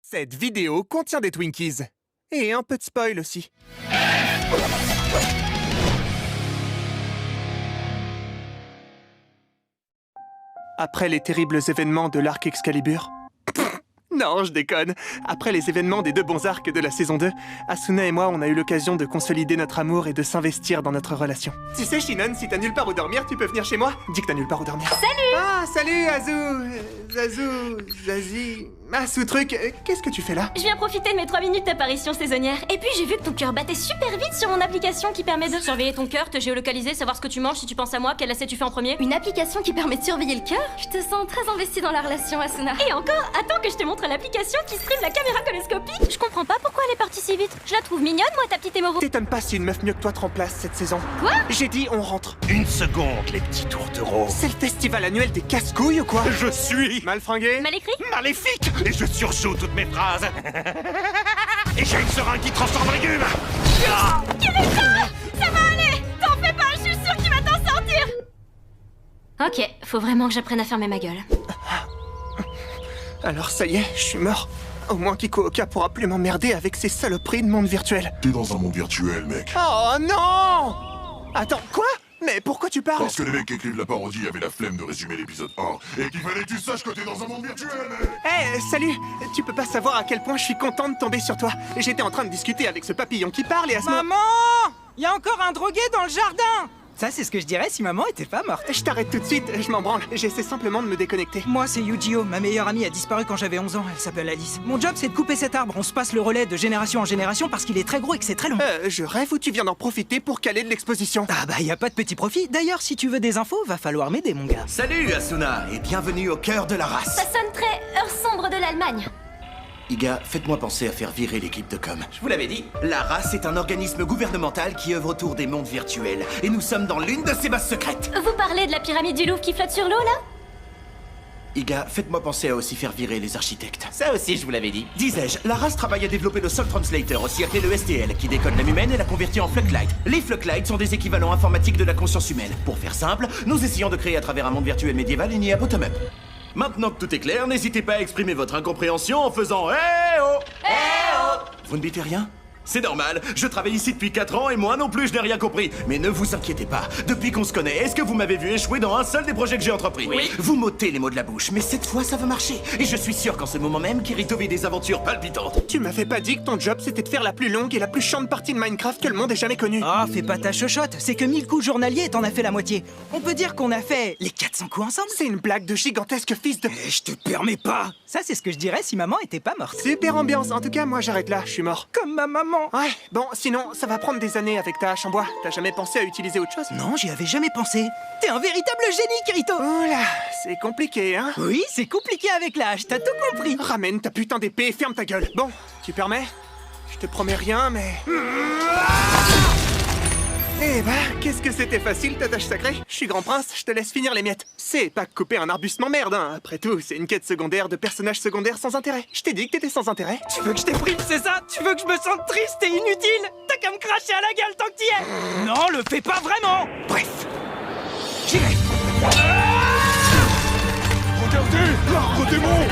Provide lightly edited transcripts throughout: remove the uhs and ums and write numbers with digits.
Cette vidéo contient des Twinkies. Et un peu de spoil aussi. Après les terribles événements de l'arc Excalibur... Non, je déconne. Après les événements des 2 bons arcs de la saison 2, Asuna et moi, on a eu l'occasion de consolider notre amour et de s'investir dans notre relation. Tu sais, Shinon, si t'as nulle part où dormir, tu peux venir chez moi. Dis que t'as nulle part où dormir. Salut! Ah, salut, Zazie... Ah, ce truc, qu'est-ce que tu fais là? Je viens profiter de mes 3 minutes d'apparition saisonnière. Et puis j'ai vu que ton cœur battait super vite sur mon application qui permet de surveiller ton cœur, te géolocaliser, savoir ce que tu manges, si tu penses à moi, quel lacet tu fais en premier. Une application qui permet de surveiller le cœur? Je te sens très investie dans la relation, Asuna. Et encore, attends que je te montre l'application qui stream la caméra coloscopique. Je comprends pas pourquoi elle est partie si vite. Je la trouve mignonne, moi, ta petite émoro. T'étonnes pas si une meuf mieux que toi te remplace cette saison. Quoi? J'ai dit on rentre. Une seconde, les petits tourtereaux. C'est le festival annuel des casse-couilles ou quoi? Je suis Mal fringué? Mal écrit? maléfique et je surjoue toutes mes phrases. Et j'ai une seringue qui transforme en légumes. Kirito! Ça va aller! T'en fais pas, je suis sûre qu'il va t'en sortir! Ok, faut vraiment que j'apprenne à fermer ma gueule. Alors ça y est, je suis mort. Au moins Kiko Oka pourra plus m'emmerder avec ses saloperies de monde virtuel. T'es dans un monde virtuel, mec. Oh non! Attends, quoi? Mais pourquoi tu parles? Parce que les mecs qui écrivent la parodie avaient la flemme de résumer l'épisode 1. Et qu'il fallait que tu saches que t'es dans un monde virtuel, mec. Eh, salut! Tu peux pas savoir à quel point je suis content de tomber sur toi. J'étais en train de discuter avec ce papillon qui parle et à ce moment... Maman! Il y a encore un drogué dans le jardin! Ça, c'est ce que je dirais si maman était pas morte. Je t'arrête tout de suite, je m'en branle. J'essaie simplement de me déconnecter. Moi, c'est Yu-Gi-Oh! Ma meilleure amie a disparu quand j'avais 11 ans. Elle s'appelle Alice. Mon job, c'est de couper cet arbre. On se passe le relais de génération en génération parce qu'il est très gros et que c'est très long. Je rêve ou tu viens d'en profiter pour caler de l'exposition? Ah bah, y a pas de petit profit. D'ailleurs, si tu veux des infos, va falloir m'aider, mon gars. Salut Asuna et bienvenue au cœur de la race. Ça sonne très heure sombre de l'Allemagne. Iga, faites-moi penser à faire virer l'équipe de com. Je vous l'avais dit, la race est un organisme gouvernemental qui œuvre autour des mondes virtuels. Et nous sommes dans l'une de ses bases secrètes. Vous parlez de la pyramide du Louvre qui flotte sur l'eau, là? Iga, faites-moi penser à aussi faire virer les architectes. Ça aussi, je vous l'avais dit. Disais-je, la race travaille à développer le Soul Translator, aussi appelé le STL, qui décode l'âme humaine et la convertit en Flocklight. Les Flocklights sont des équivalents informatiques de la conscience humaine. Pour faire simple, nous essayons de créer à travers un monde virtuel médiéval une IA bottom-up. Maintenant que tout est clair, n'hésitez pas à exprimer votre incompréhension en faisant Eh oh! Eh oh! Vous ne bitez rien? C'est normal, je travaille ici depuis 4 ans et moi non plus je n'ai rien compris. Mais ne vous inquiétez pas, depuis qu'on se connaît, est-ce que vous m'avez vu échouer dans un seul des projets que j'ai entrepris? Oui. Vous m'ôtez les mots de la bouche, mais cette fois ça va marcher. Et je suis sûr qu'en ce moment même, Kirito vit des aventures palpitantes. Tu m'avais pas dit que ton job c'était de faire la plus longue et la plus chiante partie de Minecraft que le monde ait jamais connue. Oh, fais pas ta chochotte. C'est que 1000 coups journaliers et t'en as fait la moitié. On peut dire qu'on a fait les 400 coups ensemble. C'est une blague de gigantesque fils de... Et je te permets pas. Ça, c'est ce que je dirais si maman était pas morte. Super ambiance, en tout cas moi j'arrête là, je suis mort. Comme ma maman. Ouais, bon, sinon ça va prendre des années avec ta hache en bois. T'as jamais pensé à utiliser autre chose? Non, j'y avais jamais pensé. T'es un véritable génie, Kirito. Oh là, c'est compliqué, hein? Oui, c'est compliqué avec l'âge, t'as tout compris. Ramène ta putain d'épée et ferme ta gueule. Bon, tu permets? Je te promets rien, mais... Eh bah, qu'est-ce que c'était facile ta tâche sacrée? Je suis grand prince, je te laisse finir les miettes. C'est pas que couper un arbuste m'emmerde, hein. Après tout, c'est une quête secondaire de personnages secondaires sans intérêt. Je t'ai dit que t'étais sans intérêt. Tu veux que je déprime, c'est ça? Tu veux que je me sente triste et inutile? T'as qu'à me cracher à la gueule tant que t'y es. Non, le fais pas vraiment. Bref, j'irai. Regardez, l'arbre démon.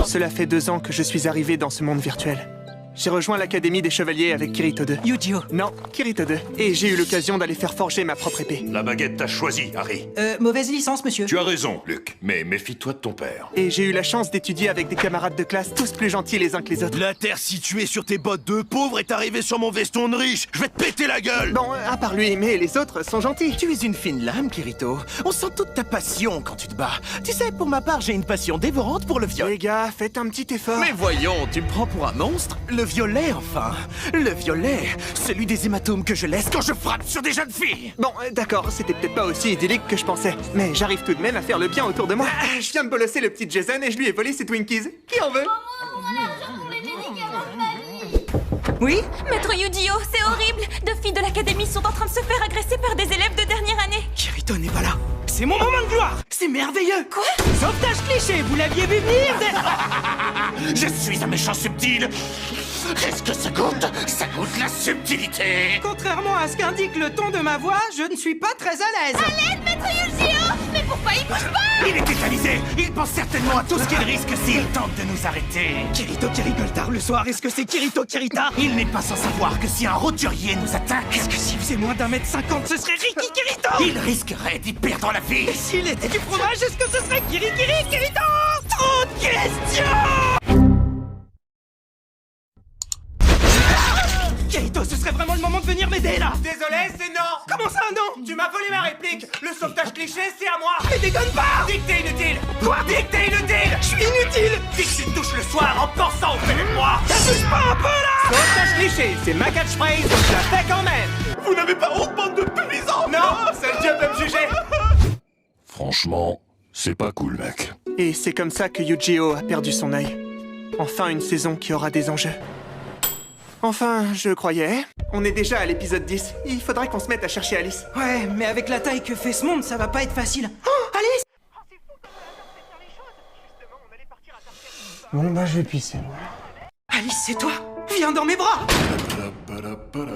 Cela fait 2 ans que je suis arrivé dans ce monde virtuel. J'ai rejoint l'Académie des Chevaliers avec Kirito 2. Yu-Gi-Oh! Non, Kirito 2. Et j'ai eu l'occasion d'aller faire forger ma propre épée. La baguette t'a choisi, Harry. Mauvaise licence, monsieur. Tu as raison, Luc, mais méfie-toi de ton père. Et j'ai eu la chance d'étudier avec des camarades de classe tous plus gentils les uns que les autres. La terre située sur tes bottes de pauvre est arrivée sur mon veston de riche. Je vais te péter la gueule. Bon, à part lui, mais les autres sont gentils. Tu es une fine lame, Kirito. On sent toute ta passion quand tu te bats. Tu sais, pour ma part, j'ai une passion dévorante pour le viol. Les gars, faites un petit effort. Mais voyons, tu me prends pour un monstre? Le violet, enfin. Le violet, celui des hématomes que je laisse quand je frappe sur des jeunes filles. Bon, d'accord, c'était peut-être pas aussi idyllique que je pensais, mais j'arrive tout de même à faire le bien autour de moi. Je viens de bolosser le petit Jason et je lui ai volé ses Twinkies. Qui en veut? Oui? Maître Yu-Gi-Oh, c'est horrible! 2 filles de l'académie sont en train de se faire agresser par des élèves de dernière année. Kirito n'est pas là. C'est mon moment de gloire. C'est merveilleux. Quoi? Sauvetage cliché, vous l'aviez vu venir? Je suis un méchant subtil. Qu'est-ce que ça goûte? Ça goûte la subtilité. Contrairement à ce qu'indique le ton de ma voix, je ne suis pas très à l'aise. L'aide, maître Yu-Gi-Oh! Mais pourquoi il bouge pas? Il est tétanisé. Il pense certainement à tout ce qu'il risque s'il tente de nous arrêter. Kirito qui rigole tard le soir, est-ce que c'est Kirito Kirita? Il n'est pas sans savoir que si un roturier nous attaque, Est-ce que s'il faisait moins d'1m50, ce serait Riki Kirito? il risquerait d'y perdre la vie. Et s'il était du fromage, est-ce que ce serait Kirikiri Kirito? Trop de questions! Kirito, ce serait vraiment le moment de venir m'aider là! Désolé, c'est non. Comment ça, non? Tu m'as volé ma réplique. Le sauvetage cliché, c'est à moi. Mais déconne pas! Dis que t'es inutile. Quoi? Dis que t'es inutile. Je suis inutile! Dis que tu te touches le soir en pensant au fait de moi. T'abuses pas un peu là! Sauvetage cliché, c'est ma catchphrase, donc je la fais quand même. Vous n'avez pas honte, bande de paysans? Non, seul Dieu peut me juger. Franchement, c'est pas cool, mec. Et c'est comme ça que Yu-Gi-Oh a perdu son œil. Enfin une saison qui aura des enjeux. Enfin, je croyais. On est déjà à l'épisode 10. Il faudrait qu'on se mette à chercher Alice. Ouais, mais avec la taille que fait ce monde, ça va pas être facile. Oh, Alice! Bon bah je vais pisser moi. Alice, c'est toi! Viens dans mes bras!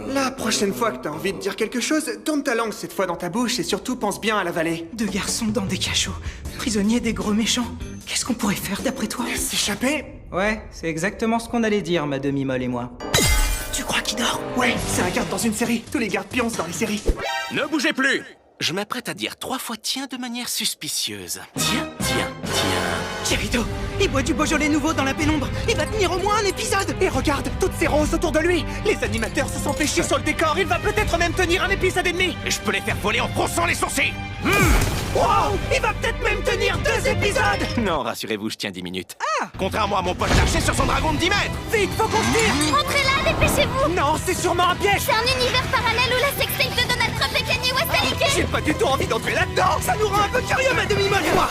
La prochaine fois que t'as envie de dire quelque chose, tourne ta langue cette fois dans ta bouche et surtout pense bien à la vallée. Deux garçons dans des cachots, prisonniers des gros méchants. Qu'est-ce qu'on pourrait faire d'après toi? S'échapper? Ouais, c'est exactement ce qu'on allait dire, ma demi-molle et moi. Tu crois qu'il dort? Ouais, c'est un garde dans une série. Tous les gardes pioncent dans les séries. Ne bougez plus! Je m'apprête à dire 3 fois tiens de manière suspicieuse. Tiens, tiens, tiens. Kirito, il boit du Beaujolais nouveau dans la pénombre. Il va tenir au moins un épisode. Et regarde, toutes ces roses autour de lui. Les animateurs se sont fait chier sur le décor. Il va peut-être même tenir un épisode et demi. Et je peux les faire voler en fronçant les sourcils! Wow, il va peut-être même tenir 2 épisodes. Non, rassurez-vous, je tiens 10 minutes. Contrairement à mon pote lâché sur son dragon de 10 mètres! Vite, faut qu'on se tire. Entrez là, dépêchez-vous! Non, c'est sûrement un piège. C'est un univers parallèle où la sextape de Donald Trump et Kanye West a leaké! J'ai pas du tout envie d'entrer là-dedans. Ça nous rend un peu curieux, ma demi-molle et moi.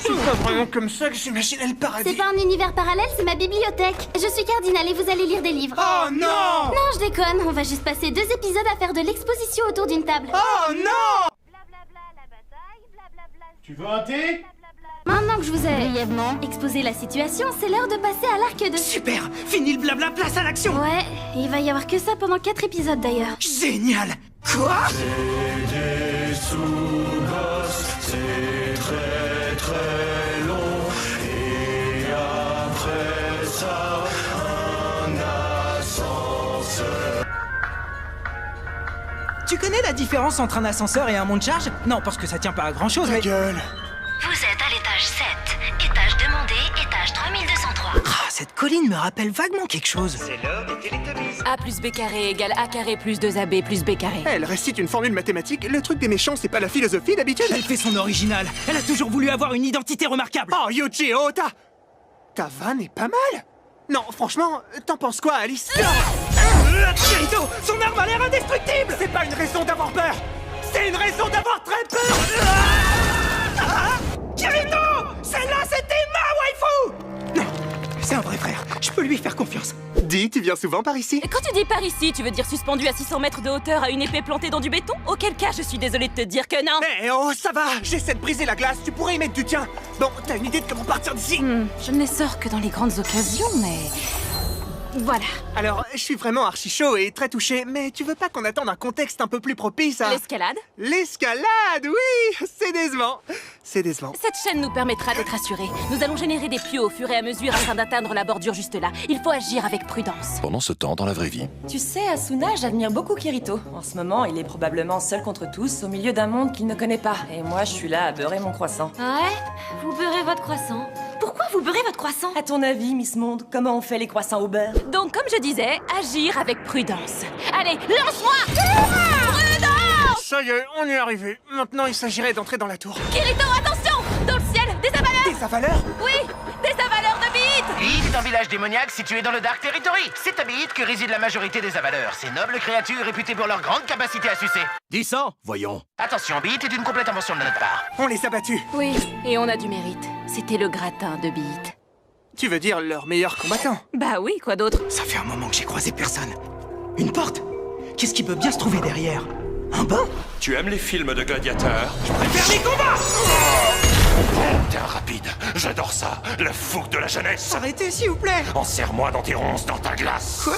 C'est pas vraiment comme ça que j'imaginais le paradis. C'est pas un univers parallèle, c'est ma bibliothèque. Je suis cardinal et vous allez lire des livres. Oh non. Non, je déconne, on va juste passer 2 épisodes à faire de l'exposition autour d'une table. Oh non. Blablabla, la bataille, blablabla. Tu veux un thé? Maintenant que je vous ai brièvement exposé la situation, c'est l'heure de passer à l'arc de... Super, fini le blabla, place à l'action. Ouais, il va y avoir que ça pendant 4 épisodes d'ailleurs. Génial. Quoi? Tu connais la différence entre un ascenseur et un monte charge? Non, parce que ça tient pas à grand chose, Ta mais... gueule. Vous êtes à l'étage 7, étage demandé, étage 3203. Ah, cette colline me rappelle vaguement quelque chose. A plus B carré égale A carré plus 2AB plus B carré. Elle récite une formule mathématique. Le truc des méchants, c'est pas la philosophie d'habitude. Elle fait son original. Elle a toujours voulu avoir une identité remarquable. Oh, Yu-Gi-Oh, ta vanne est pas mal. Non, franchement, t'en penses quoi, Alice? Kirito, son arme a l'air indestructible. C'est pas une raison d'avoir peur. C'est une raison d'avoir très peur. Kirito, celle-là, c'était ma waifu. Non, c'est un vrai frère. Je peux lui faire confiance. Dis, tu viens souvent par ici? Et quand tu dis par ici, tu veux dire suspendu à 600 mètres de hauteur à une épée plantée dans du béton? Auquel cas, je suis désolée de te dire que non. Eh oh, ça va. J'essaie de briser la glace. Tu pourrais y mettre du tien. Bon, t'as une idée de comment partir d'ici? Je ne les sors que dans les grandes occasions, mais... Voilà. Alors, je suis vraiment archi chaud et très touché, mais tu veux pas qu'on attende un contexte un peu plus propice à... L'escalade? L'escalade, oui. C'est décevant. C'est décevant. Cette chaîne nous permettra d'être assurés. Nous allons générer des tuyaux au fur et à mesure afin d'atteindre la bordure juste là. Il faut agir avec prudence. Pendant ce temps, dans la vraie vie, Tu sais, Asuna, j'admire beaucoup Kirito. En ce moment, il est probablement seul contre tous, au milieu d'un monde qu'il ne connaît pas. Et moi, je suis là à beurrer mon croissant. Ouais, vous beurrez votre croissant. Pourquoi vous beurrez votre croissant? À ton avis, Miss Monde, comment on fait les croissants au beurre? Donc, comme je disais, agir avec prudence. Allez, lance-moi! Prudence! Ça y est, on y est arrivé. Maintenant, il s'agirait d'entrer dans la tour. Kirito, attention! Dans le ciel, des avaleurs! Des avaleurs? Oui, des avaleurs de bites! Beat est un village démoniaque situé dans le Dark Territory. C'est à Beat que réside la majorité des avaleurs, ces nobles créatures réputées pour leur grande capacité à sucer. 10 ans? Voyons. Attention, Beat est une complète invention de notre part. On les a battus. Oui, et on a du mérite. C'était le gratin de bites. Tu veux dire leur meilleur combattant? Bah oui, quoi d'autre? Ça fait un moment que j'ai croisé personne. Une porte? Qu'est-ce qui peut bien se trouver derrière? Un banc? Tu aimes les films de gladiateurs? Préfère les combats! T'es un rapide, j'adore ça, le fougue de la jeunesse. Arrêtez, s'il vous plaît! Enserre-moi dans tes ronces, dans ta glace. Quoi?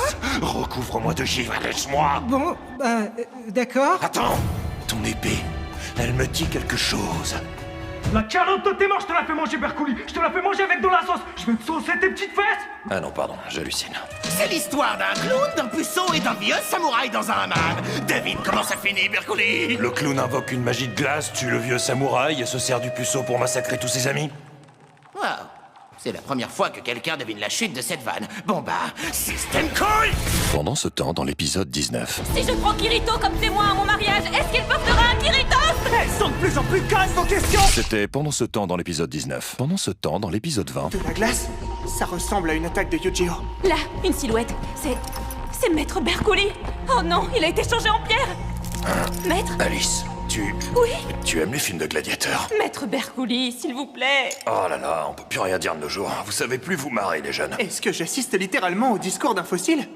Recouvre-moi de givre et laisse-moi. Bon, d'accord. Attends, ton épée, Elle me dit quelque chose. La calotte de tes morts, je te la fais manger, Bercouli. Je te la fais manger avec de la sauce. Je vais te saucer tes petites fesses. Ah non, pardon, j'hallucine. C'est l'histoire d'un clown, d'un puceau et d'un vieux samouraï dans un hammam. Devine comment ça finit, Bercouli? Le clown invoque une magie de glace, tue le vieux samouraï et se sert du puceau pour massacrer tous ses amis. Wow. C'est la première fois que quelqu'un devine la chute de cette vanne. Bon bah, système cool! Pendant ce temps, dans l'épisode 19, Si je prends Kirito comme témoin à mon mariage, est-ce qu'il portera un Kiritos? Elles sont de plus en plus connes, vos questions. c'était pendant ce temps dans l'épisode 19. Pendant ce temps, dans l'épisode 20, De la glace? Ça ressemble à une attaque de Yu-Gi-Oh! Là, une silhouette. C'est Maître Bercouli. Oh non, il a été changé en pierre. Maître? Alice, Oui? tu aimes les films de gladiateurs? Maître Bercouli, s'il vous plaît. Oh là là, on peut plus rien dire de nos jours. Vous savez plus vous marrer, les jeunes. Est-ce que j'assiste littéralement au discours d'un fossile?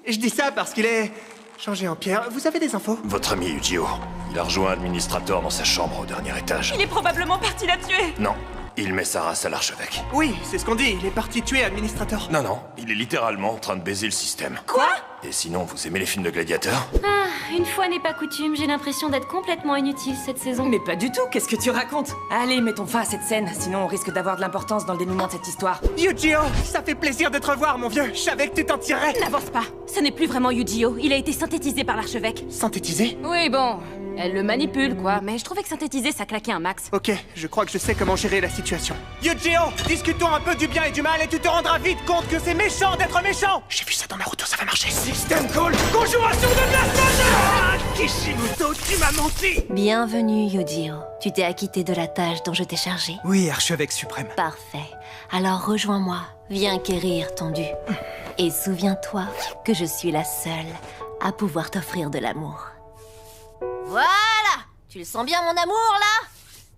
Je dis ça parce qu'il est... changé en pierre. Vous avez des infos? Votre ami Yu-Gi-Oh! Il a rejoint un administrateur dans sa chambre au dernier étage. Il est probablement parti la tuer. Non, il met sa race à l'archevêque. Oui, c'est ce qu'on dit. Il est parti tuer Administrator. Non, non, il est littéralement en train de baiser le système. Quoi? Et sinon, vous aimez les films de gladiateurs? Ah, une fois n'est pas coutume, j'ai l'impression d'être complètement inutile cette saison. Mais pas du tout, qu'est-ce que tu racontes? Allez, mettons fin à cette scène, sinon on risque d'avoir de l'importance dans le dénouement de cette histoire. Yu-Gi-Oh! Ça fait plaisir de te revoir, mon vieux. Je savais que tu t'en tirerais. N'avance pas. Ce n'est plus vraiment Yu-Gi-Oh! Il a été synthétisé par l'archevêque. Synthétisé? Oui, bon. Elle le manipule, quoi. Mais je trouvais que synthétiser, ça claquait un max. Ok, je crois que je sais comment gérer la situation. Yu-Gi-Oh! Discutons un peu du bien et du mal et tu te rendras vite compte que c'est méchant d'être méchant! J'ai vu ça dans Naruto, ça va marcher. Système cool. Conjuration de glace majeure. Kishimoto, tu m'as menti. Bienvenue, Yu-Gi-Oh! Tu t'es acquitté de la tâche dont je t'ai chargé. Oui, archevêque suprême. Parfait. Alors rejoins-moi. Viens quérir ton dû. Et souviens-toi que je suis la seule à pouvoir t'offrir de l'amour. Voilà! Tu le sens bien, mon amour, là?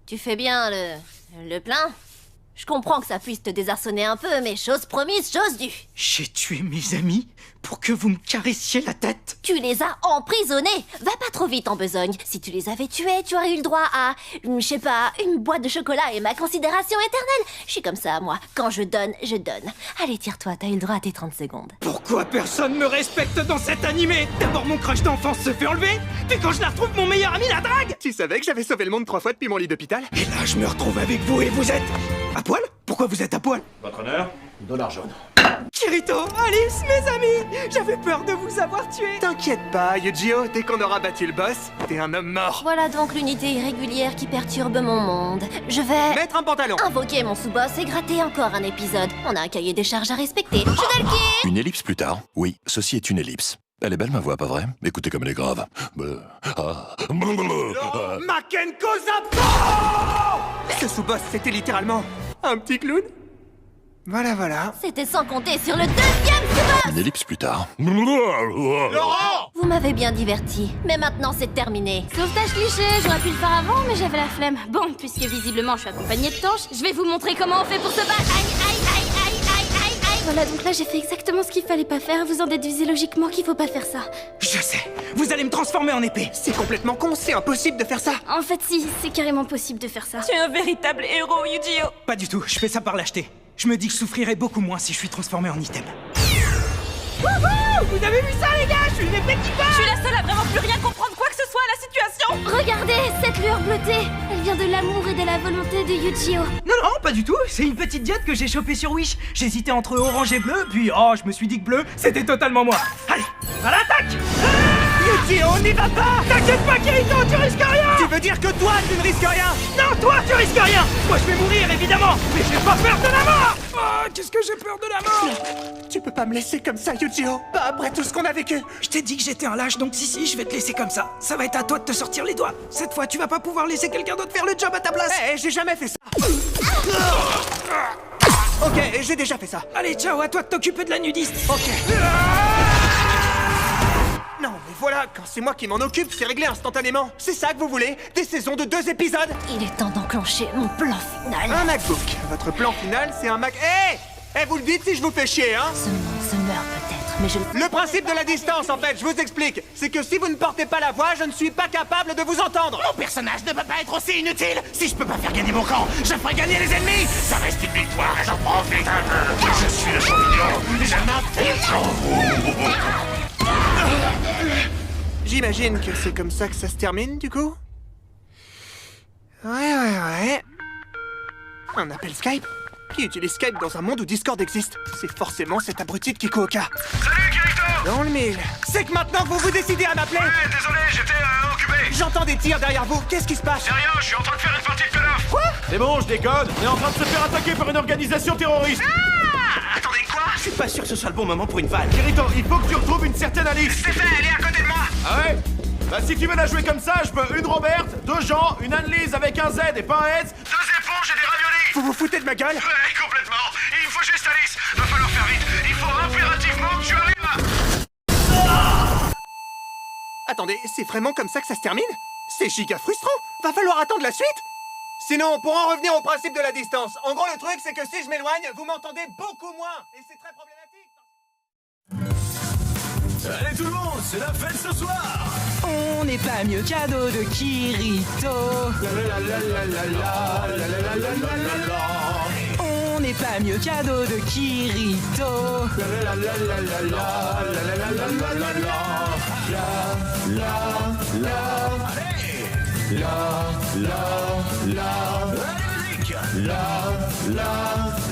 Tu fais bien le plein? Je comprends que ça puisse te désarçonner un peu, mais chose promise, chose due. J'ai tué mes amis pour que vous me carissiez la tête. Tu les as emprisonnés. Va pas trop vite en besogne. Si tu les avais tués, tu aurais eu le droit à, je sais pas, une boîte de chocolat et ma considération éternelle. Je suis comme ça, moi. Quand je donne, je donne. Allez, tire-toi, t'as eu le droit à tes 30 secondes. Pourquoi personne me respecte dans cet animé? D'abord mon crush d'enfance se fait enlever, puis quand je la retrouve, mon meilleur ami la drague. Tu savais que j'avais sauvé le monde 3 fois depuis mon lit d'hôpital? Et là, je me retrouve avec vous et vous êtes... à poil? Pourquoi vous êtes à poil? Votre honneur? $1 jaune. Kirito, Alice, mes amis, j'avais peur de vous avoir tué. T'inquiète pas, Yu-Gi-Oh! Dès qu'on aura battu le boss, t'es un homme mort. Voilà donc l'unité irrégulière qui perturbe mon monde. Je vais... Mettre un pantalon. invoquer mon sous-boss et gratter encore un épisode. On a un cahier des charges à respecter. Shudelki! une ellipse plus tard. Oui, ceci est une ellipse. Elle est belle ma voix, pas vrai? Écoutez comme elle est grave. Makenko Zappo! Ce sous-boss, c'était littéralement un petit clown. Voilà. C'était sans compter sur le deuxième sous-boss! Une ellipse plus tard. Vous m'avez bien diverti, mais maintenant c'est terminé. Sauvetage cliché, j'aurais pu le faire avant, mais j'avais la flemme. Bon, puisque visiblement je suis accompagnée de Tanche, je vais vous montrer comment on fait pour se battre. Aïe. Voilà, donc là j'ai fait exactement ce qu'il fallait pas faire. Vous en déduisez logiquement qu'il faut pas faire ça. Je sais, vous allez me transformer en épée. C'est complètement con, c'est impossible de faire ça. En fait, si, c'est carrément possible de faire ça. Tu es un véritable héros, Yu-Gi-Oh! Pas du tout, je fais ça par lâcheté. Je me dis que je souffrirai beaucoup moins si je suis transformé en item. Wouhou! Vous avez vu ça, les gars? Je suis une épée qui bat! Je suis la seule à vraiment plus rien comprendre quoi que ce soit à la situation! Regardez, cette lueur bleutée. Elle vient de l'amour et de la volonté de Yu-Gi-Oh! Non, pas du tout. C'est une petite diète que j'ai chopée sur Wish. J'hésitais entre orange et bleu, puis je me suis dit que bleu, c'était totalement moi. Allez, à l'attaque! Yu-Gi-Oh, on n'y va pas! T'inquiète pas, Kirito, tu risques rien! Tu veux dire que toi, tu ne risques rien? Non, toi, tu risques rien! Moi, je vais mourir, évidemment, mais j'ai pas peur de la mort! Oh, qu'est-ce que j'ai peur de la mort? Tu peux pas me laisser comme ça, Yu-Gi-Oh! Pas après tout ce qu'on a vécu! Je t'ai dit que j'étais un lâche, donc si, je vais te laisser comme ça. Ça va être à toi de te sortir les doigts. Cette fois, tu vas pas pouvoir laisser quelqu'un d'autre faire le job à ta place. J'ai jamais fait ça! Ok, j'ai déjà fait ça. Allez, ciao, à toi de t'occuper de la nudiste. Ok. Non, mais voilà, quand c'est moi qui m'en occupe, c'est réglé instantanément. C'est ça que vous voulez? Des saisons de 2 épisodes? Il est temps d'enclencher mon plan final. Un MacBook. Votre plan final, c'est un Mac... vous le dites si je vous fais chier, hein? Ce monde se meurt peut-être, mais je Le principe de la distance, en fait, je vous explique. C'est que si vous ne portez pas la voix, je ne suis pas capable de vous entendre. Mon personnage ne peut pas être aussi inutile. Si je peux pas faire gagner mon camp, je ferai gagner les ennemis. Ça reste une victoire et j'en profite un peu. Je suis le champignon, je m'infiltre en vous. J'imagine que c'est comme ça que ça se termine, du coup? Ouais. Un appel Skype? Qui utilise Skype dans un monde où Discord existe? C'est forcément cet abruti de Kikooka. Salut, Kirito! Dans le mille. C'est que maintenant vous vous décidez à m'appeler? Ouais, désolé, j'étais occupé. J'entends des tirs derrière vous. Qu'est-ce qui se passe? C'est rien, je suis en train de faire une partie de Call of. Quoi? C'est bon, je déconne. On est en train de se faire attaquer par une organisation terroriste. Ah! Attendez, quoi? Je suis pas sûr que ce soit le bon moment pour une vanne. Kirito, il faut que tu retrouves une certaine Alice. C'est fait, elle est à côté de moi. Ah ouais? Bah si tu veux la jouer comme ça, je peux une Robert, 2 Jean, une Anne-Lise avec un Z et pas un S. 2 éponges et des raviolis. Vous vous foutez de ma gueule? Ouais, complètement. Il me faut juste Alice. Va falloir faire vite. Il faut impérativement que tu arrives à... Attendez, c'est vraiment comme ça que ça se termine? C'est giga frustrant. Va falloir attendre la suite. Sinon, pour en revenir au principe de la distance, en gros le truc c'est que si je m'éloigne, vous m'entendez beaucoup moins. Et c'est très problématique. Allez tout le monde, c'est la fête ce soir. On n'est pas mieux cadeau de Kirito. On n'est pas mieux cadeau de Kirito.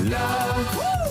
La